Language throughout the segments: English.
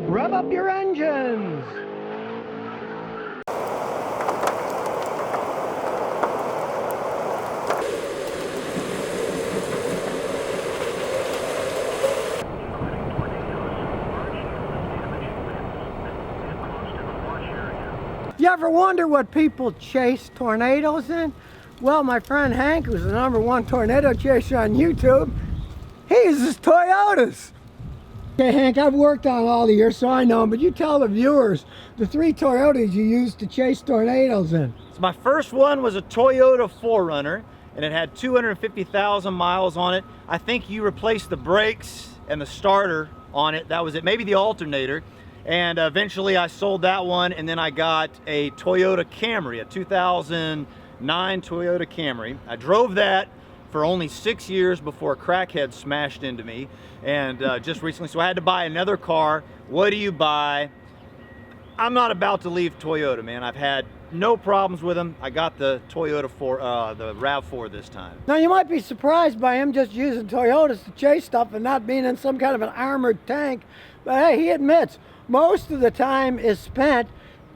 Rev up your engines. You ever wonder what people chase tornadoes in? Well, my friend Hank, who's the #1 tornado chaser on YouTube, he uses Toyotas. Okay, Hank, I've worked on all the years, so I know, but you tell the viewers the 3 Toyotas you used to chase tornadoes in. So my first one was a Toyota 4Runner, and it had 250,000 miles on it. I think you replaced the brakes and the starter on it. That was it, maybe the alternator. And eventually I sold that one, and then I got a Toyota Camry, a 2009 Toyota Camry. I drove that for only 6 years before a crackhead smashed into me, and just recently, so I had to buy another car. What do you buy? I'm not about to leave Toyota, man. I've had no problems with them. I got the Toyota the RAV4 this time. Now you might be surprised by him just using Toyotas to chase stuff and not being in some kind of an armored tank, but hey, he admits most of the time is spent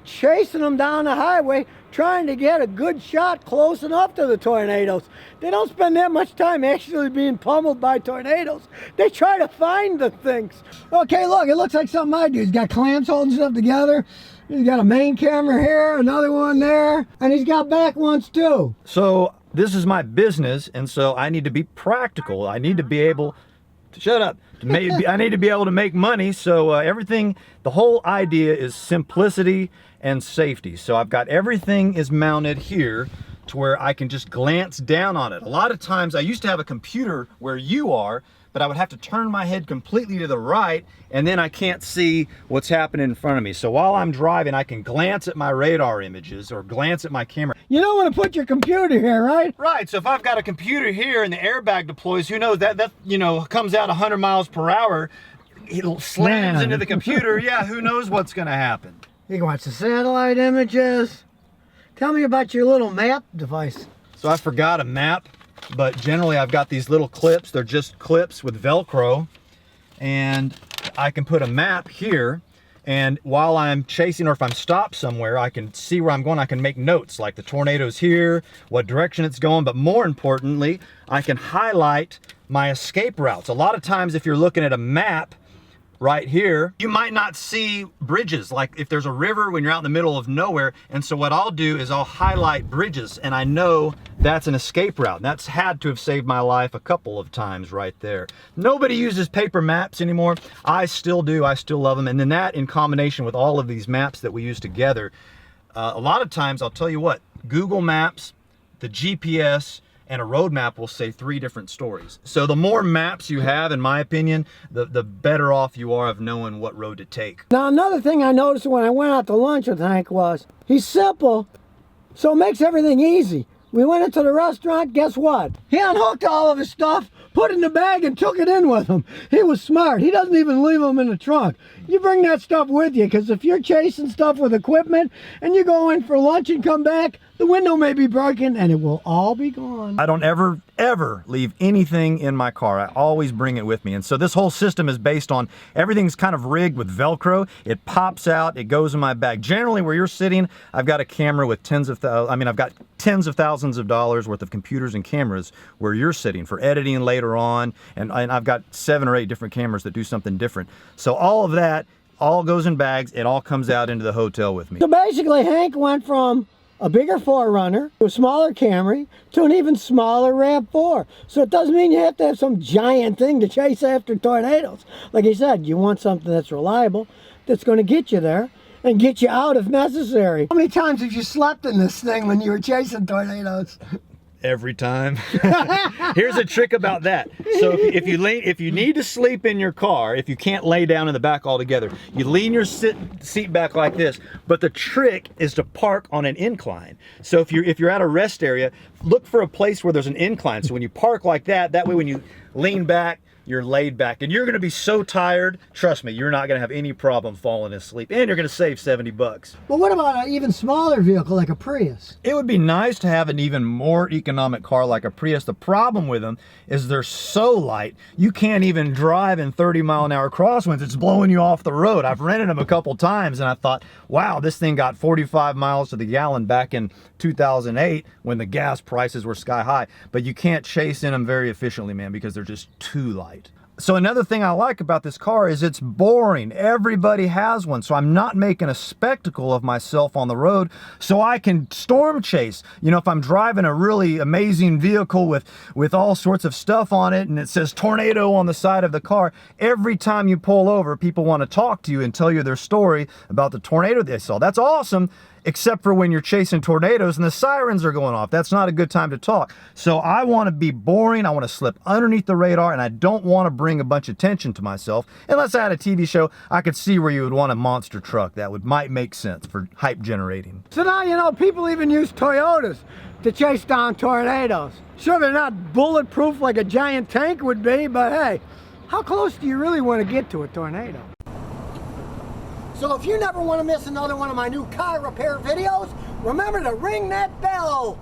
chasing them down the highway, trying to get a good shot close enough to the tornadoes. They don't spend that much time actually being pummeled by tornadoes. They try to find the things. Okay, look, it looks like something I do. He's got clamps holding stuff together. He's got a main camera here, another one there, and he's got back ones too. So this is my business, and so I need to be practical. I need to be able to shut up. I need to be able to make money, so everything, the whole idea is simplicity and safety. So I've got everything is mounted here to where I can just glance down on it. A lot of times I used to have a computer where you are, but I would have to turn my head completely to the right, and then I can't see what's happening in front of me. So while I'm driving, I can glance at my radar images or glance at my camera. You don't want to put your computer here, right? Right, so if I've got a computer here and the airbag deploys, who knows, that you know, comes out 100 miles per hour, it slams into the computer, yeah, who knows what's gonna happen. You can watch the satellite images. Tell me about your little map device. So I forgot a map, but generally I've got these little clips. They're just clips with Velcro, and I can put a map here, and while I'm chasing or if I'm stopped somewhere, I can see where I'm going. I can make notes like the tornado's here, what direction it's going, but more importantly, I can highlight my escape routes. A lot of times if you're looking at a map right here, you might not see bridges, like if there's a river when you're out in the middle of nowhere. And so what I'll do is I'll highlight bridges, and I know that's an escape route. And that's had to have saved my life a couple of times right there. Nobody uses paper maps anymore. I still do, I still love them. And then that in combination with all of these maps that we use together, a lot of times I'll tell you what, Google Maps, the GPS, and a road map will say 3 different stories. So the more maps you have, in my opinion, the better off you are of knowing what road to take. Now another thing I noticed when I went out to lunch with Hank was, he's simple, so it makes everything easy. We went into the restaurant, guess what? He unhooked all of his stuff, put it in the bag, and took it in with him. He was smart. He doesn't even leave them in the trunk. You bring that stuff with you, because if you're chasing stuff with equipment and you go in for lunch and come back, the window may be broken and it will all be gone. I don't ever leave anything in my car. I always bring it with me. And so this whole system is based on, everything's kind of rigged with Velcro. It pops out, it goes in my bag. Generally where you're sitting, I've got a camera with I've got tens of thousands of dollars worth of computers and cameras where you're sitting for editing later on. And I've got 7 or 8 different cameras that do something different. So all of that all goes in bags. It all comes out into the hotel with me. So basically Hank went from a bigger 4Runner to a smaller Camry to an even smaller RAV4. So it doesn't mean you have to have some giant thing to chase after tornadoes. Like he said, you want something that's reliable, that's going to get you there and get you out if necessary. How many times have you slept in this thing when you were chasing tornadoes? Every time. Here's a trick about that. So if you need to sleep in your car, if you can't lay down in the back altogether, you lean your seat back like this. But the trick is to park on an incline. So if you're at a rest area, look for a place where there's an incline. So when you park like that, that way when you lean back, you're laid back, and you're going to be so tired. Trust me, you're not going to have any problem falling asleep, and you're going to save 70 bucks. But what about an even smaller vehicle like a Prius? It would be nice to have an even more economic car like a Prius. The problem with them is they're so light, you can't even drive in 30-mile-an-hour crosswinds. It's blowing you off the road. I've rented them a couple times, and I thought, wow, this thing got 45 miles to the gallon back in 2008 when the gas prices were sky high. But you can't chase in them very efficiently, man, because they're just too light. So another thing I like about this car is it's boring. Everybody has one, so I'm not making a spectacle of myself on the road, so I can storm chase. You know, if I'm driving a really amazing vehicle with all sorts of stuff on it and it says tornado on the side of the car, every time you pull over, people want to talk to you and tell you their story about the tornado they saw. That's awesome, except for when you're chasing tornadoes and the sirens are going off. That's not a good time to talk. So I want to be boring. I want to slip underneath the radar, and I don't want to bring a bunch of attention to myself. Unless I had a TV show, I could see where you would want a monster truck. That might make sense for hype generating. So now, you know, people even use Toyotas to chase down tornadoes. Sure, they're not bulletproof like a giant tank would be, but hey, how close do you really want to get to a tornado? So if you never want to miss another one of my new car repair videos, remember to ring that bell.